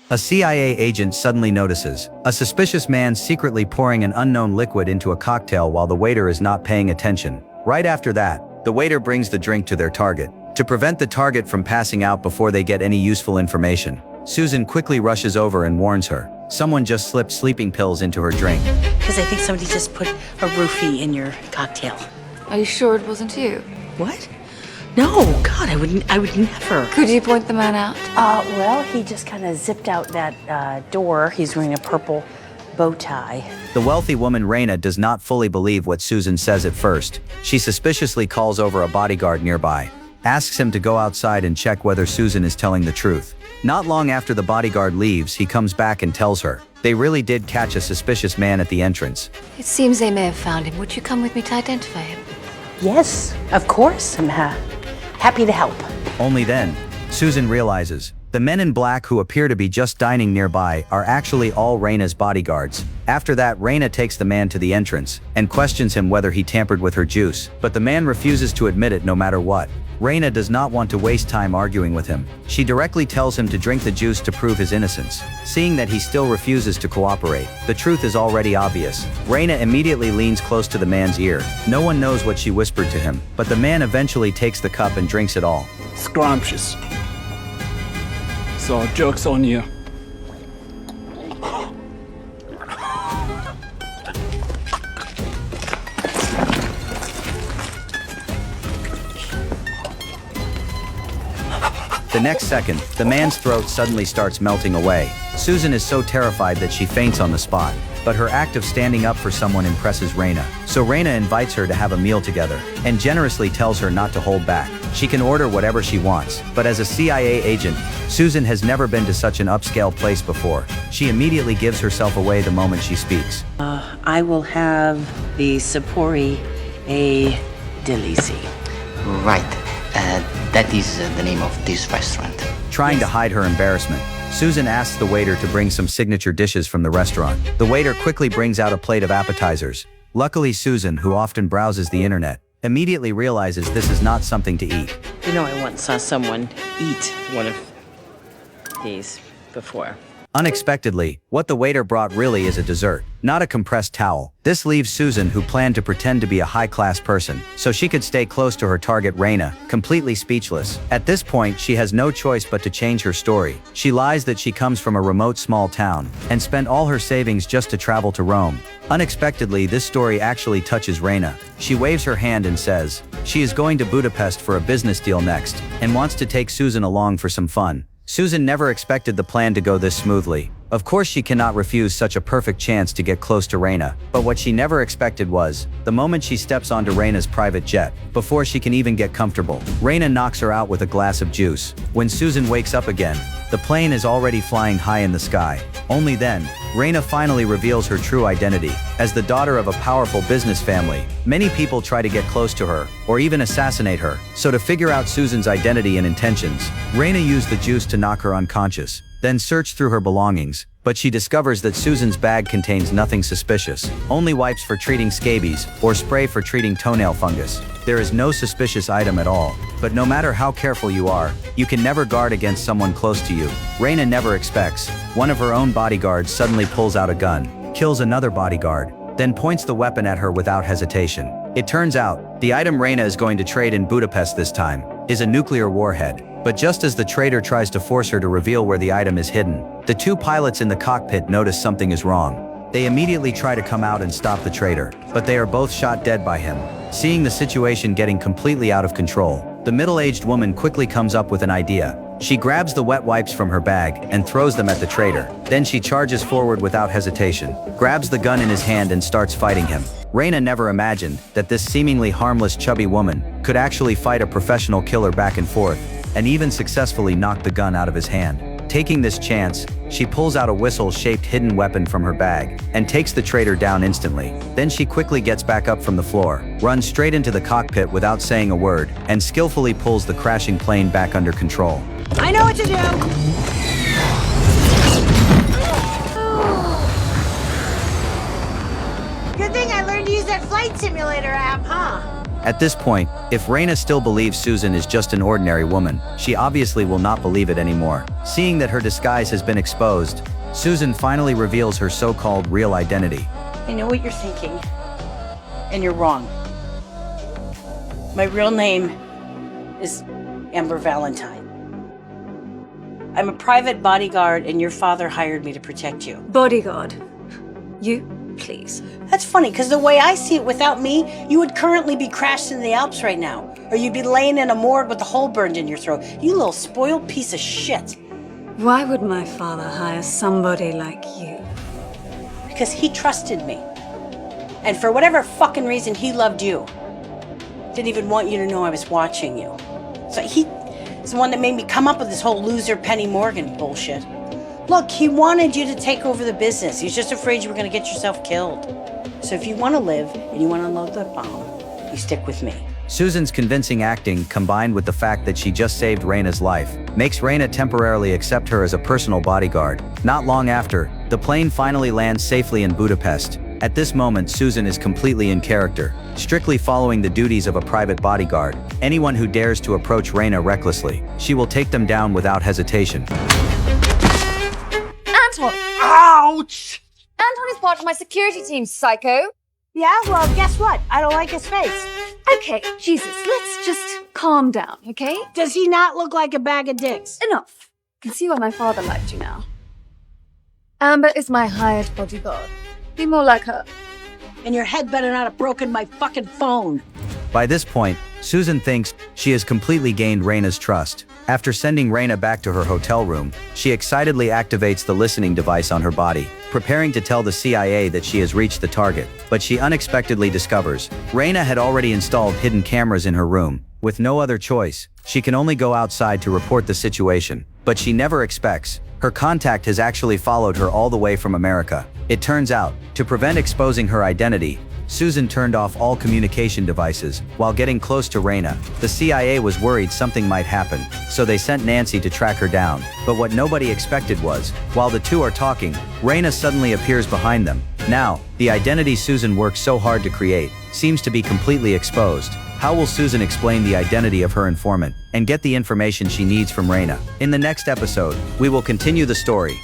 A CIA agent suddenly notices a suspicious man secretly pouring an unknown liquid into a cocktail while the waiter is not paying attention. Right after that, the waiter brings the drink to their target. To prevent the target from passing out before they get any useful information, Susan quickly rushes over and warns her. Someone just slipped sleeping pills into her drink. Because I think somebody just put a roofie in your cocktail. Are you sure it wasn't you? What? No, God, I would never. Could you point the man out? Well, he just kind of zipped out that door. He's wearing a purple bow tie. The wealthy woman Raina does not fully believe what Susan says at first. She suspiciously calls over a bodyguard nearby, asks him to go outside and check whether Susan is telling the truth. Not long after the bodyguard leaves, he comes back and tells her they really did catch a suspicious man at the entrance. It seems they may have found him. Would you come with me to identify him? Yes, of course. I'm happy to help. Only then, Susan realizes the men in black who appear to be just dining nearby are actually all Raina's bodyguards. After that, Raina takes the man to the entrance and questions him whether he tampered with her juice, but the man refuses to admit it no matter what. Raina does not want to waste time arguing with him. She directly tells him to drink the juice to prove his innocence. Seeing that he still refuses to cooperate, the truth is already obvious. Raina immediately leans close to the man's ear. No one knows what she whispered to him, but the man eventually takes the cup and drinks it all. Scrumptious. So, joke's on you. The next second, the man's throat suddenly starts melting away. Susan is so terrified that she faints on the spot, but her act of standing up for someone impresses Raina. So Raina invites her to have a meal together, and generously tells her not to hold back. She can order whatever she wants, but as a CIA agent, Susan has never been to such an upscale place before. She immediately gives herself away the moment she speaks. I will have the Sapori a Delisi. Right. That is the name of this restaurant. Trying to hide her embarrassment, Susan asks the waiter to bring some signature dishes from the restaurant. The waiter quickly brings out a plate of appetizers. Luckily, Susan, who often browses the internet, immediately realizes this is not something to eat. You know, I once saw someone eat one of these before. Unexpectedly, what the waiter brought really is a dessert, not a compressed towel. This leaves Susan, who planned to pretend to be a high-class person, so she could stay close to her target Raina, completely speechless. At this point, she has no choice but to change her story. She lies that she comes from a remote small town, and spent all her savings just to travel to Rome. Unexpectedly, this story actually touches Raina. She waves her hand and says she is going to Budapest for a business deal next, and wants to take Susan along for some fun. Susan never expected the plan to go this smoothly. Of course, she cannot refuse such a perfect chance to get close to Raina, but what she never expected was the moment she steps onto Raina's private jet. Before she can even get comfortable, Raina knocks her out with a glass of juice. When Susan wakes up again, the plane is already flying high in the sky. Only then, Raina finally reveals her true identity. As the daughter of a powerful business family, many people try to get close to her, or even assassinate her. So to figure out Susan's identity and intentions, Raina used the juice to knock her unconscious, then searched through her belongings, but she discovers that Susan's bag contains nothing suspicious, only wipes for treating scabies, or spray for treating toenail fungus. There is no suspicious item at all, but no matter how careful you are, you can never guard against someone close to you. Raina never expects one of her own bodyguards suddenly pulls out a gun, kills another bodyguard, then points the weapon at her without hesitation. It turns out, the item Raina is going to trade in Budapest this time is a nuclear warhead. But just as the trader tries to force her to reveal where the item is hidden, the two pilots in the cockpit notice something is wrong. They immediately try to come out and stop the trader, but they are both shot dead by him. Seeing the situation getting completely out of control, the middle-aged woman quickly comes up with an idea. She grabs the wet wipes from her bag and throws them at the trader. Then she charges forward without hesitation, grabs the gun in his hand and starts fighting him. Raina never imagined that this seemingly harmless chubby woman could actually fight a professional killer back and forth, and even successfully knock the gun out of his hand. Taking this chance, she pulls out a whistle-shaped hidden weapon from her bag and takes the traitor down instantly. Then she quickly gets back up from the floor, runs straight into the cockpit without saying a word, and skillfully pulls the crashing plane back under control. I know what to do! Good thing I learned to use that flight simulator app, huh? At this point, if Raina still believes Susan is just an ordinary woman, she obviously will not believe it anymore. Seeing that her disguise has been exposed, Susan finally reveals her so-called real identity. I know what you're thinking, and you're wrong. My real name is Amber Valentine. I'm a private bodyguard, and your father hired me to protect you. Bodyguard. You, please. That's funny, because the way I see it, without me, you would currently be crashed in the Alps right now. Or you'd be laying in a morgue with a hole burned in your throat. You little spoiled piece of shit. Why would my father hire somebody like you? Because he trusted me. And for whatever fucking reason, he loved you. Didn't even want you to know I was watching you. So he's the one that made me come up with this whole loser Penny Morgan bullshit. Look, he wanted you to take over the business. He's just afraid you were going to get yourself killed. So if you want to live and you want to unload that bomb, you stick with me. Susan's convincing acting, combined with the fact that she just saved Raina's life, makes Raina temporarily accept her as a personal bodyguard. Not long after, the plane finally lands safely in Budapest. At this moment, Susan is completely in character, strictly following the duties of a private bodyguard. Anyone who dares to approach Raina recklessly, she will take them down without hesitation. Anton! Ouch! Anton is part of my security team, psycho. Yeah, well, guess what? I don't like his face. Okay, Jesus, let's just calm down, okay? Does he not look like a bag of dicks? Enough. Can see why my father liked you now. Amber is my hired bodyguard. Be more like her. And your head better not have broken my fucking phone. By this point, Susan thinks she has completely gained Raina's trust. After sending Raina back to her hotel room, she excitedly activates the listening device on her body, preparing to tell the CIA that she has reached the target. But she unexpectedly discovers Raina had already installed hidden cameras in her room. With no other choice, she can only go outside to report the situation. But she never expects her contact has actually followed her all the way from America. It turns out, to prevent exposing her identity, Susan turned off all communication devices. While getting close to Raina, the CIA was worried something might happen, so they sent Nancy to track her down. But what nobody expected was, while the two are talking, Raina suddenly appears behind them. Now, the identity Susan worked so hard to create seems to be completely exposed. How will Susan explain the identity of her informant and get the information she needs from Raina? In the next episode, we will continue the story.